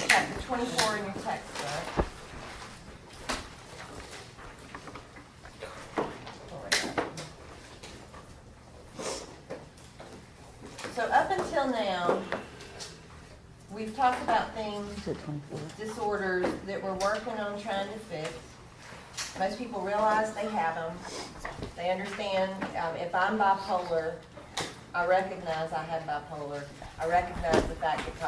chapter 24 in your textbook. So up until now, we've talked about things, disorders that we're working on trying to fix. Most people realize they have them. They understand, if I'm bipolar, I recognize I have bipolar. I recognize the fact it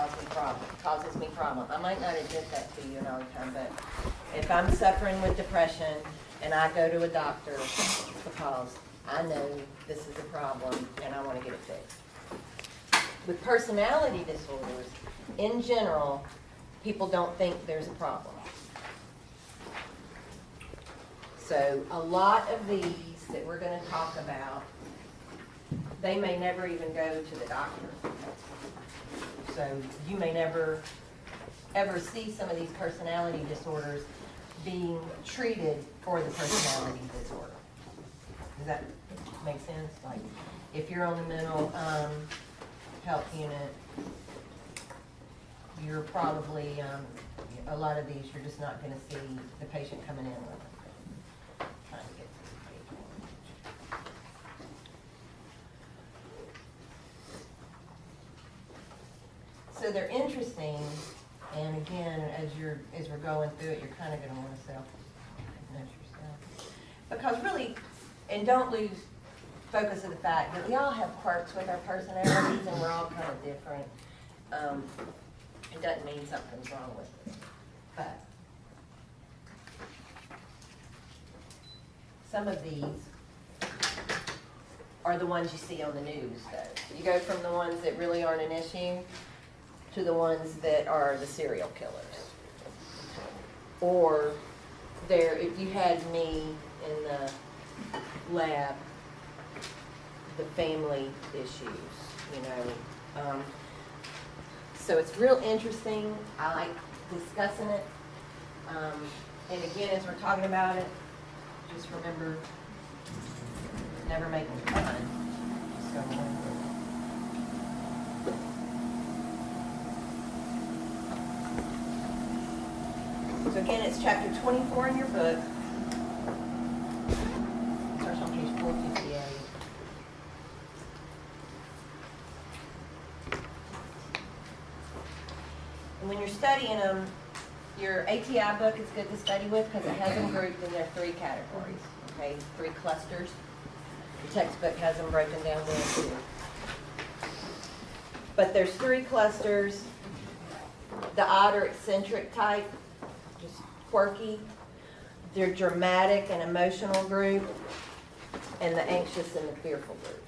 causes me problem. I might not admit that to you all the time, but if I'm suffering with depression and I go to a doctor, it's because I know this is a problem and I want to get it fixed. With personality disorders, in general, people don't think there's a problem. So a lot of these that we're going to talk about, they may never even go to the doctor. So you may never ever see some of these personality disorders being treated for the personality disorder. Does that make sense? Like, if you're on the mental health unit, you're probably, a lot of these, you're just not going to see the patient coming in with them. Trying to get to the page. So they're interesting, and again, as we're going through it, you're kind of going to want to self-diagnose yourself. Because really, and don't lose focus of the fact that we all have quirks with our personalities and we're all kind of different. It doesn't mean something's wrong with it. But some of these are the ones you see on the news, though. You go from the ones that really aren't an issue to the ones that are the serial killers. Or if you had me in the lab, the family issues, so it's real interesting. I like discussing it. And again, as we're talking about it, just remember, never making fun. Just go on. So again, it's chapter 24 in your book. It starts on page 458. And when you're studying them, your ATI book is good to study with because it has them grouped in their 3 categories, okay, 3 clusters. Your textbook has them broken down there too. But there's 3 clusters: the odd or eccentric type, just quirky, their dramatic and emotional group, and the anxious and the fearful group.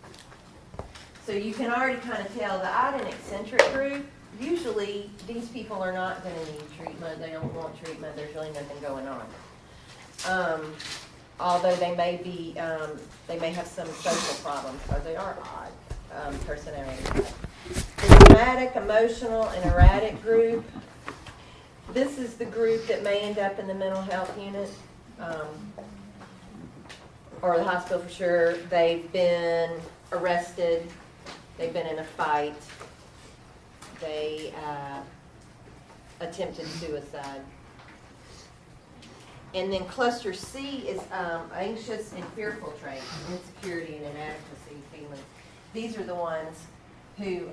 So you can already kind of tell the odd and eccentric group, usually these people are not going to need treatment. They don't want treatment. There's really nothing going on. Although they may be, they may have some social problems because they are odd personality. The dramatic, emotional, and erratic group. This is the group that may end up in the mental health unit or the hospital for sure. They've been arrested. They've been in a fight. They attempted suicide. And then cluster C is anxious and fearful traits, insecurity and inadequacy feelings. These are the ones who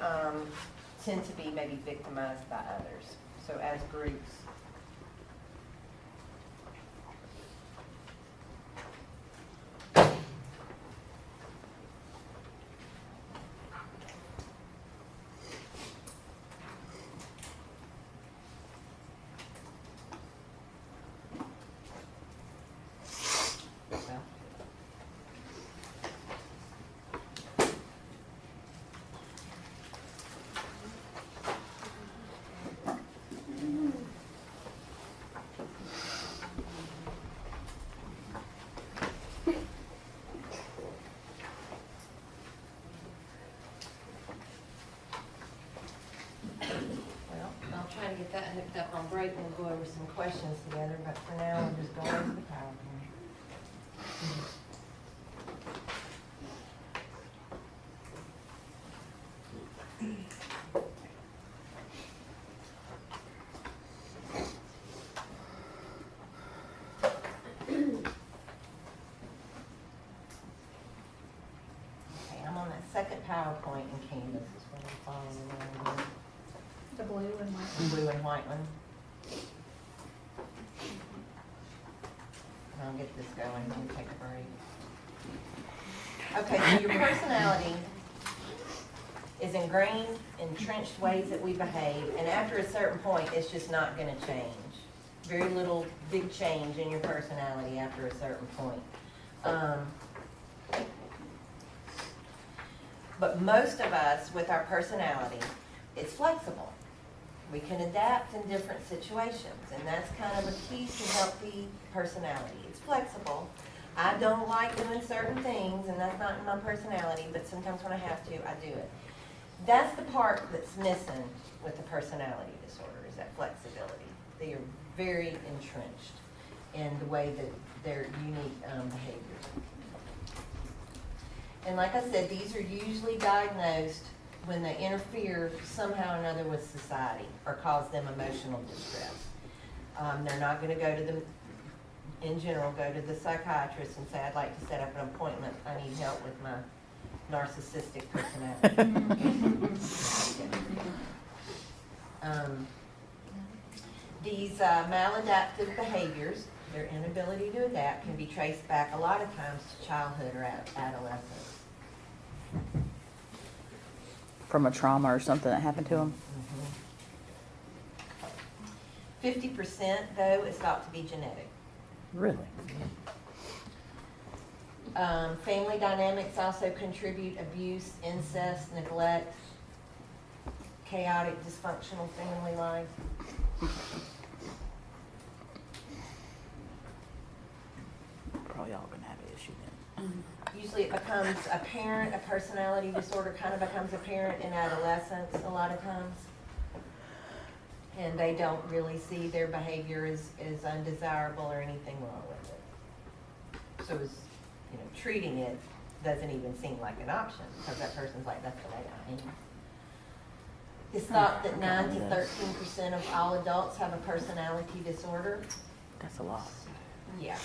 tend to be maybe victimized by others. So as groups. Trying to get that hooked up on break and we'll go over some questions together, but for now I'm just going over the PowerPoint. second PowerPoint in Canvas is what I'm following along with. The blue and white. The blue and white one. And I'll get this going and take a break. Okay, so your personality is ingrained, entrenched ways that we behave, and after a certain point, it's just not gonna change. Very little big change in your personality after a certain point. But most of us, with our personality, it's flexible. We can adapt in different situations, and that's kind of a key to healthy personality. It's flexible. I don't like doing certain things, and that's not in my personality, but sometimes when I have to, I do it. That's the part that's missing with the personality disorder, is that flexibility. They are very entrenched in the way that their unique behaviors. And like I said, these are usually diagnosed when they interfere somehow or another with society or cause them emotional distress. They're not going to go to the, in general, go to the psychiatrist and say, I'd like to set up an appointment. I need help with my narcissistic personality. These maladaptive behaviors, their inability to adapt, can be traced back a lot of times to childhood or adolescence. From a trauma or something that happened to them? 50%, though, is thought to be genetic. Really? Family dynamics also contribute: abuse, incest, neglect, chaotic, dysfunctional family life. Probably all gonna have an issue then. Usually it becomes apparent, a personality disorder kind of becomes apparent in adolescence a lot of times. And they don't really see their behavior as undesirable or anything wrong with it. So as, you know, treating it doesn't even seem like an option because that person's like, that's the way I am. It's thought that 9 to 13% of all adults have a personality disorder. That's a lot. Yeah.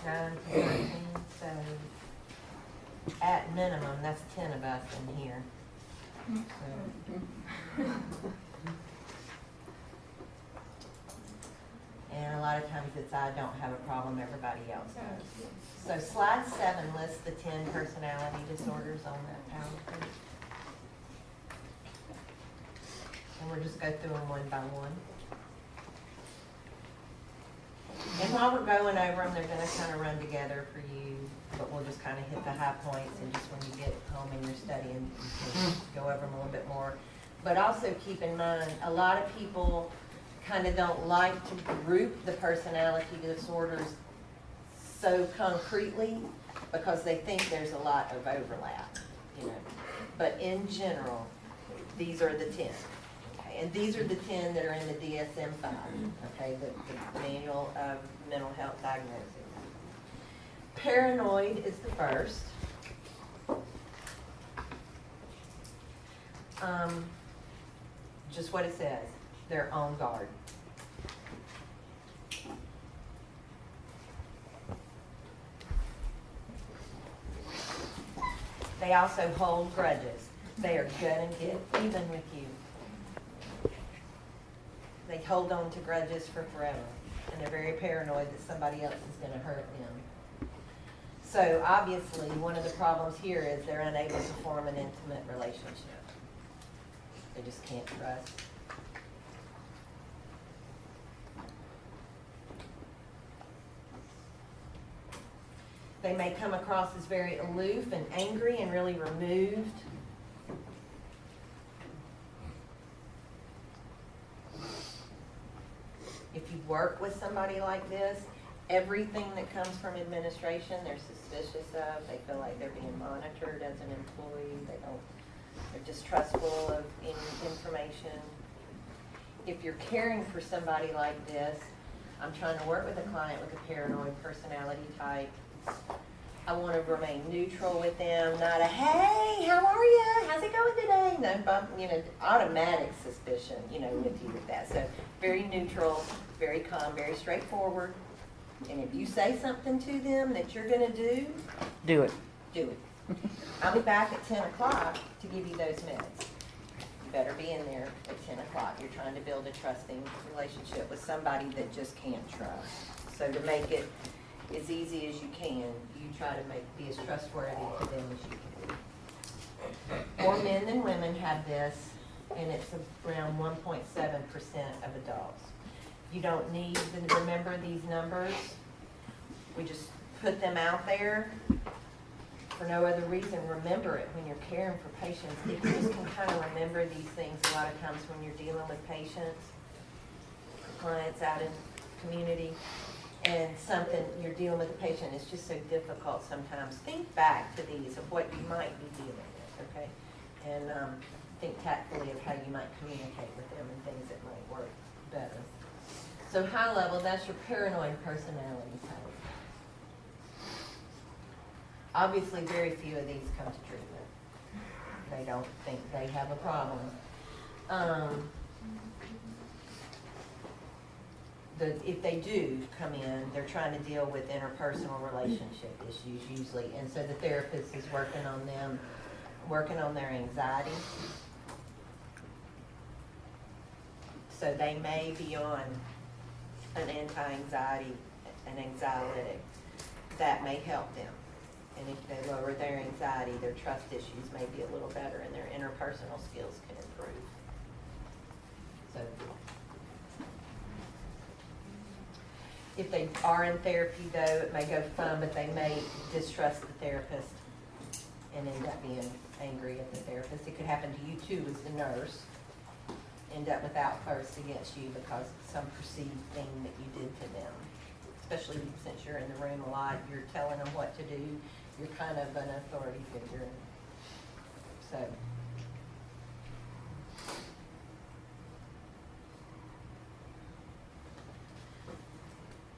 9 to 13, so at minimum, that's 10 of us in here. So. And a lot of times it's, I don't have a problem, everybody else does. So slide 7 lists the 10 personality disorders on that PowerPoint. And we'll just go through them one by one. And while we're going over them, they're gonna kind of run together for you, but we'll just kind of hit the high points, and just when you get home and you're studying, you can go over them a little bit more. But also keep in mind, a lot of people kind of don't like to group the personality disorders so concretely because they think there's a lot of overlap, you know. But in general, these are the 10. And these are the 10 that are in the DSM-5, okay, the Manual of Mental Health Diagnosis. Paranoid is the first. Just what it says, they're on guard. They also hold grudges. They are gonna get even with you. They hold on to grudges for forever, and they're very paranoid that somebody else is going to hurt them. So obviously, one of the problems here is they're unable to form an intimate relationship. They just can't trust. They may come across as very aloof and angry and really removed. If you work with somebody like this, everything that comes from administration, they're suspicious of. They feel like they're being monitored as an employee. They're distrustful of any information. If you're caring for somebody like this, I'm trying to work with a client with a paranoid personality type. I want to remain neutral with them, not a, hey, how are you? How's it going today? No, you know, automatic suspicion, you know, with you with that. So very neutral, very calm, very straightforward. And if you say something to them that you're going to do Do it. do it. I'll be back at 10 o'clock to give you those meds. You better be in there at 10 o'clock. You're trying to build a trusting relationship with somebody that just can't trust. So to make it as easy as you can, you try to be as trustworthy to them as you can. More men than women have this, and it's around 1.7% of adults. You don't need to remember these numbers. We just put them out there for no other reason. Remember it when you're caring for patients. If you just can kind of remember these things a lot of times when you're dealing with patients, clients out in community, and something you're dealing with a patient, it's just so difficult sometimes. Think back to these of what you might be dealing with, okay? And think tactfully of how you might communicate with them and things that might work better. So high level, that's your paranoid personality type. Obviously, very few of these come to treatment. They don't think they have a problem. If they do come in, they're trying to deal with interpersonal relationship issues usually, and so the therapist is working on them, working on their anxiety. So they may be on an anti-anxiety, an anxiolytic, that may help them. And if they lower their anxiety, their trust issues may be a little better and their interpersonal skills can improve. So if they are in therapy though, it may go fine, but they may distrust the therapist and end up being angry at the therapist. It could happen to you too as the nurse. End up with outbursts against you because of some perceived thing that you did to them. Especially since you're in the room a lot, you're telling them what to do. You're kind of an authority figure. So.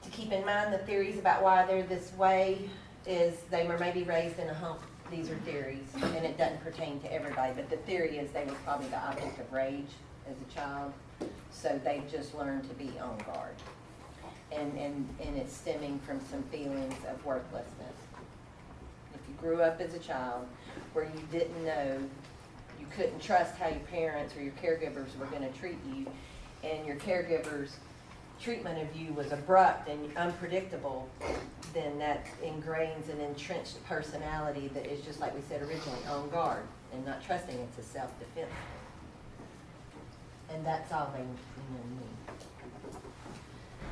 To keep in mind the theories about why they're this way is they were maybe raised in a home. These are theories, and it doesn't pertain to everybody, but the theory is they were probably the object of rage as a child, so they've just learned to be on guard. And it's stemming from some feelings of worthlessness. If you grew up as a child where you didn't know, you couldn't trust how your parents or your caregivers were going to treat you, and your caregiver's treatment of you was abrupt and unpredictable, then that ingrains an entrenched personality that is, just like we said originally, on guard and not trusting. It's a self-defense. And that's all they need.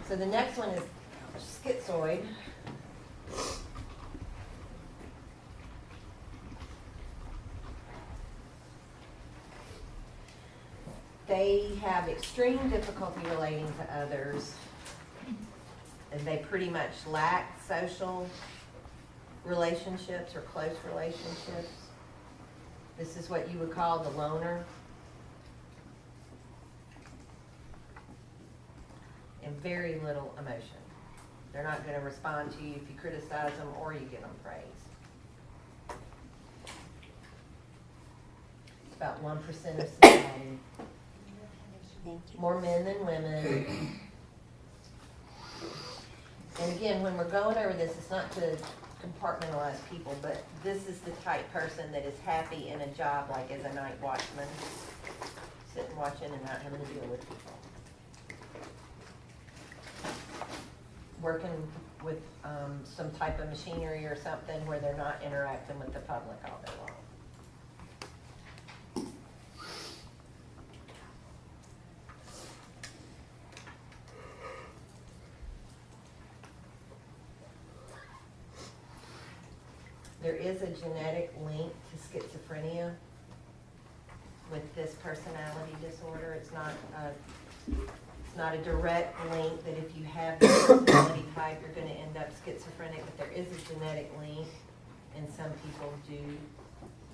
So the next one is schizoid. They have extreme difficulty relating to others, and they pretty much lack social relationships or close relationships. This is what you would call the loner. And very little emotion. They're not going to respond to you if you criticize them or you give them praise. It's about 1% of society. More men than women. And again, when we're going over this, it's not to compartmentalize people, but this is the type person that is happy in a job like as a night watchman, sitting watching and not having to deal with people. Working with some type of machinery or something where they're not interacting with the public all day long. There is a genetic link to schizophrenia with this personality disorder. It's not a direct link that if you have this personality type, you're going to end up schizophrenic, but there is a genetic link, and some people do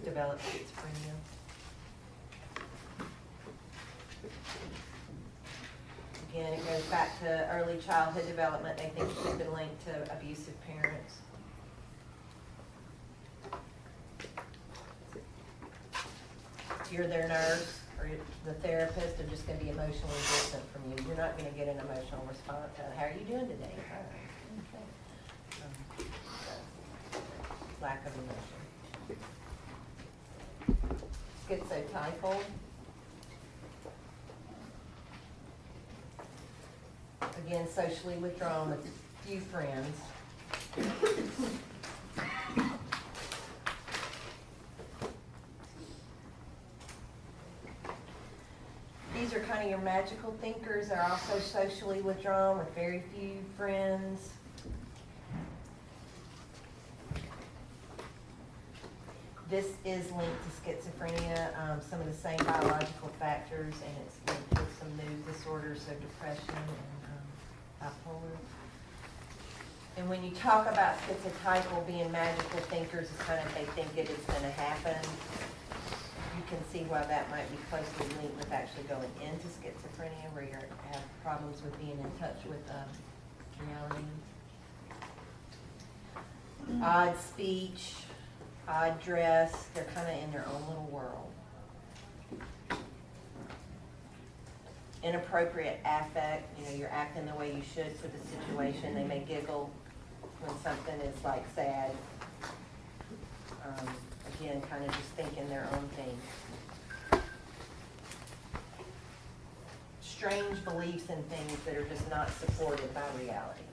develop schizophrenia. Again, it goes back to early childhood development. They think it's been linked to abusive parents. If you're their nurse or the therapist, they're just going to be emotionally distant from you. You're not going to get an emotional response. How are you doing today? Fine. Okay. Lack of emotion. Schizotypal. Again, socially withdrawn with few friends. These are kind of your magical thinkers. They're also socially withdrawn with very few friends. This is linked to schizophrenia, some of the same biological factors, and it's linked with some mood disorders, so depression and bipolar. And when you talk about schizotypal being magical thinkers, it's kind of they think it's going to happen. You can see why that might be closely linked with actually going into schizophrenia, where you have problems with being in touch with reality. Odd speech, odd dress, they're kind of in their own little world. Inappropriate affect, you're acting the way you should for the situation. They may giggle when something is like sad. Again, kind of just thinking their own thing. Strange beliefs and things that are just not supported by reality.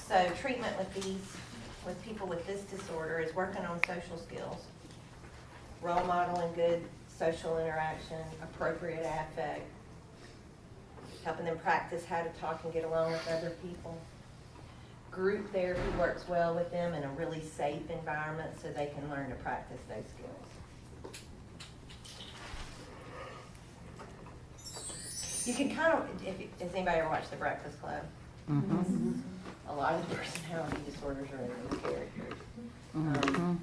So treatment with people with this disorder is working on social skills, role modeling good social interaction, appropriate affect, helping them practice how to talk and get along with other people. Group therapy works well with them in a really safe environment so they can learn to practice those skills. You can kind of, has anybody ever watched The Breakfast Club? Mm-hmm. A lot of the personality disorders are in those characters. Mm-hmm.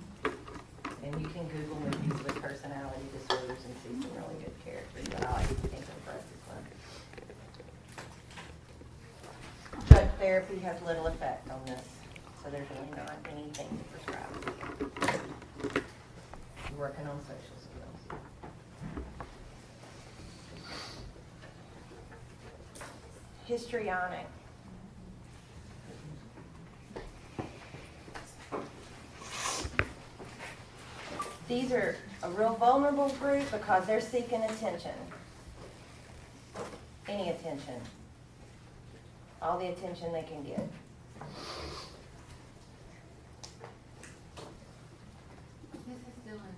And you can Google movies with personality disorders and see some really good characters, but I like to think of Breakfast Club. Drug therapy has little effect on this, so there's really not anything to prescribe. You're working on social skills. Histrionic. These are a real vulnerable group because they're seeking attention. Any attention. All the attention they can get. This is still an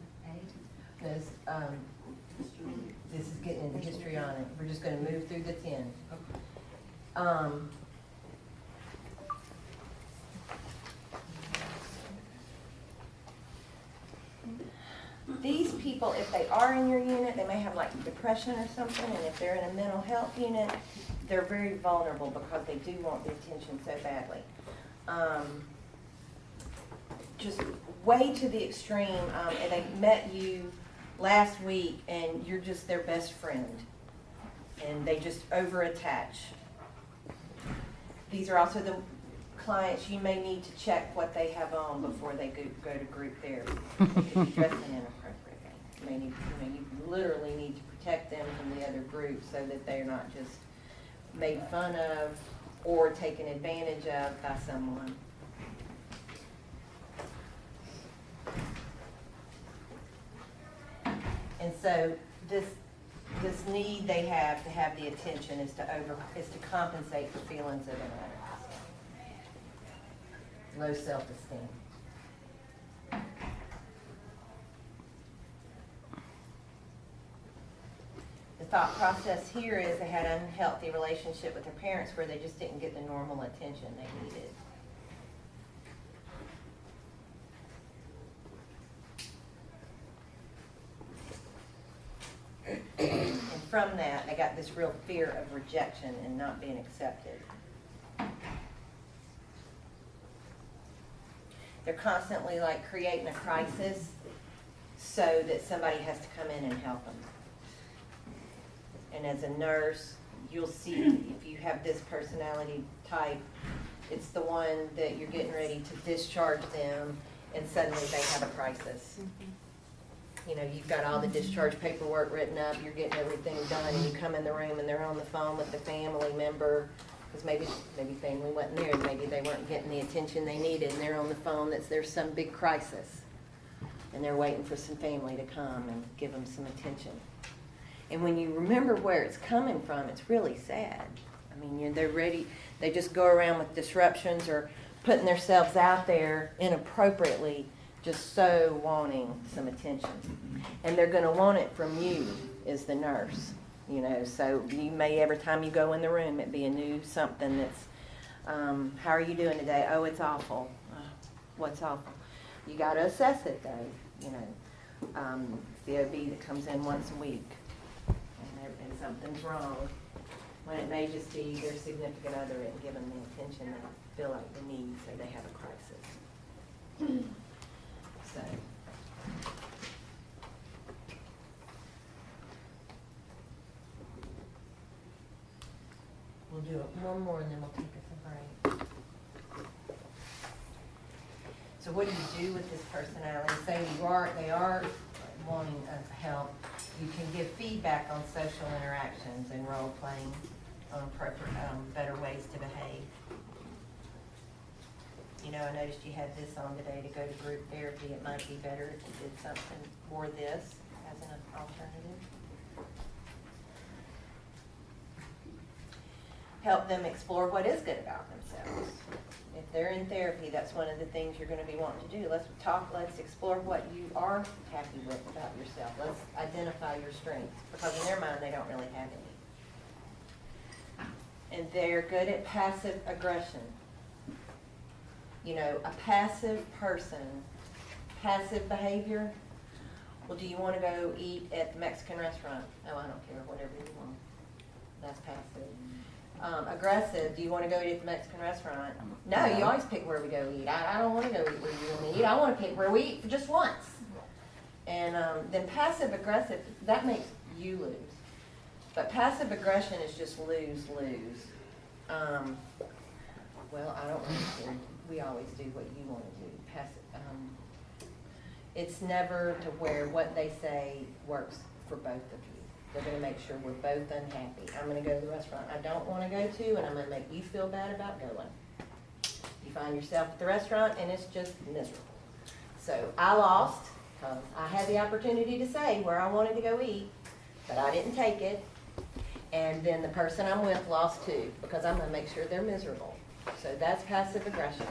This is getting into histrionic. We're just going to move through the 10. These people, if they are in your unit, they may have like depression or something, and if they're in a mental health unit, they're very vulnerable because they do want the attention so badly. Just way to the extreme, and they met you last week, and you're just their best friend, and they just over-attach. These are also the clients you may need to check what they have on before they go to group therapy. They could be dressing inappropriately. You literally need to protect them from the other group so that they're not just made fun of or taken advantage of by someone. And so this need they have to have the attention is to compensate for feelings of inadequacy, low self-esteem. The thought process here is they had an unhealthy relationship with their parents where they just didn't get the normal attention they needed. And from that, they got this real fear of rejection and not being accepted. They're constantly like creating a crisis so that somebody has to come in and help them. And as a nurse, you'll see if you have this personality type, it's the one that you're getting ready to discharge them and suddenly they have a crisis. you know, you've got all the discharge paperwork written up, you're getting everything done, and you come in the room and they're on the phone with the family member, because maybe family wasn't there, maybe they weren't getting the attention they needed, and they're on the phone, there's some big crisis, and they're waiting for some family to come and give them some attention. And when you remember where it's coming from, it's really sad. I mean, they're ready, they just go around with disruptions or putting themselves out there inappropriately, just so wanting some attention. And they're going to want it from you as the nurse, you know. So you may, every time you go in the room, it be a new something that's, how are you doing today? Oh, it's awful. What's awful? You got to assess it, though, you know. It's the OB that comes in once a week, and something's wrong. When it may just be their significant other and give them the attention they feel like they need, so they have a crisis. So. We'll do it one more and then we'll take us a break. So what do you do with this personality? Say they are wanting help. You can give feedback on social interactions and role playing on better ways to behave. You know, I noticed you had this on today to go to group therapy. It might be better if you did something for this as an alternative. Help them explore what is good about themselves. If they're in therapy, that's one of the things you're going to be wanting to do. Let's explore what you are happy with about yourself. Let's identify your strengths, because in their mind they don't really have any. And they're good at passive aggression. You know, a passive person, passive behavior. Well, do you want to go eat at the Mexican restaurant? Oh, I don't care, whatever you want. That's passive. Aggressive, do you want to go eat at the Mexican restaurant? No, you always pick where we go eat. I don't want to go eat where you want to eat. I want to pick where we eat just once. And then passive aggressive, that makes you lose. But passive aggression is just lose. Well, I don't want to. We always do what you want to do. It's never to where what they say works for both of you. They're going to make sure we're both unhappy. I'm going to go to the restaurant I don't want to go to, and I'm going to make you feel bad about going. You find yourself at the restaurant, and it's just miserable. So I lost because I had the opportunity to say where I wanted to go eat, but I didn't take it. And then the person I'm with lost too, because I'm going to make sure they're miserable. So that's passive aggression.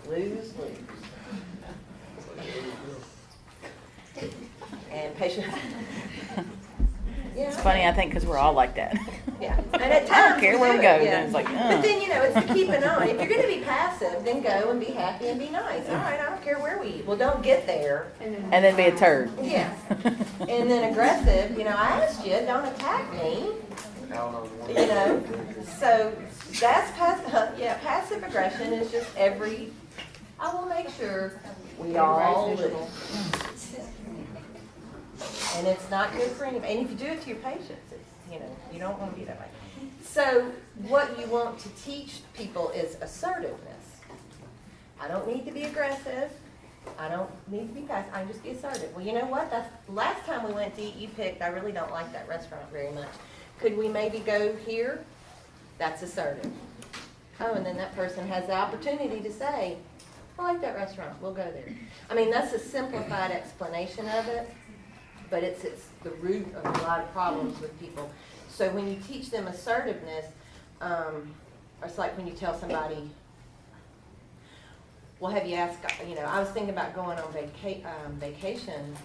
Lose. And patient. Yeah. It's funny, I think, because we're all like that. Yeah. And at times I don't care where we go. Yeah. Then it's like, But then, you know, it's to keep an eye. If you're going to be passive, then go and be happy and be nice. All right, I don't care where we eat. Well, don't get there. And then be a turd. Yeah. And then aggressive, you know, I asked you, don't attack me. You know, so that's passive aggression is just I will make sure we all lose. And it's not good for anybody. And if you do it to your patients, it's, you know, you don't want to be that way. So what you want to teach people is assertiveness. I don't need to be aggressive. I don't need to be passive. I just be assertive. Well, you know what? That's last time we went to eat, you picked, I really don't like that restaurant very much. Could we maybe go here? That's assertive. Oh, and then that person has the opportunity to say, I like that restaurant. We'll go there. I mean, that's a simplified explanation of it, but it's the root of a lot of problems with people. So when you teach them assertiveness, it's like when you tell somebody, well, have you asked, you know, I was thinking about going on vacation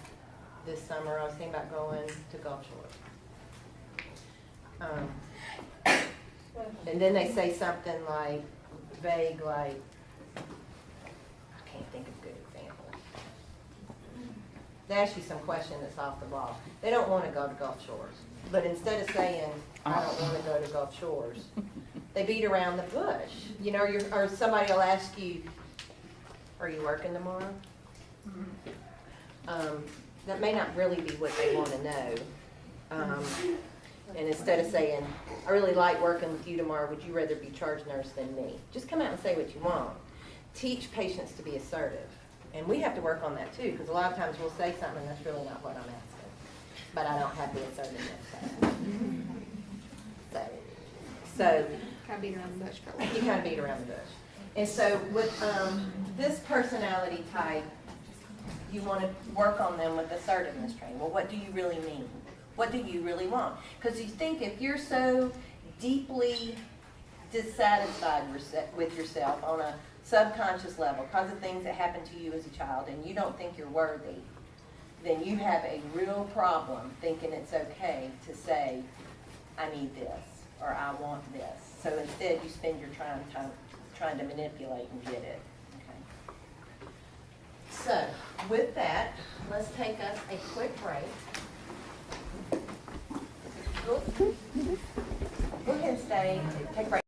this summer. I was thinking about going to Gulf Shores. And then they say something like, vague, like, I can't think of a good example. They ask you some question that's off the wall. They don't want to go to Gulf Shores. But instead of saying, I don't want to go to Gulf Shores, they beat around the bush. You know, or somebody will ask you, are you working tomorrow? That may not really be what they want to know. And instead of saying, I really like working with you tomorrow, would you rather be charge nurse than me? Just come out and say what you want. Teach patients to be assertive And we have to work on that too, because a lot of times we'll say something that's really not what I'm asking. But I don't have the assertiveness. So Kind of beat around the bush for a you while. kind of beat around the bush. And so with this personality type, you want to work on them with assertiveness training. Well, what do you really mean? What do you really want? Because you think if you're so deeply dissatisfied with yourself on a subconscious level because of things that happened to you as a child and you don't think you're worthy, then you have a real problem thinking it's okay to say, I need this or I want this. So instead you spend your time trying to manipulate and get it. Okay. So with that, let's take us a quick break. Go ahead and stay, take a break.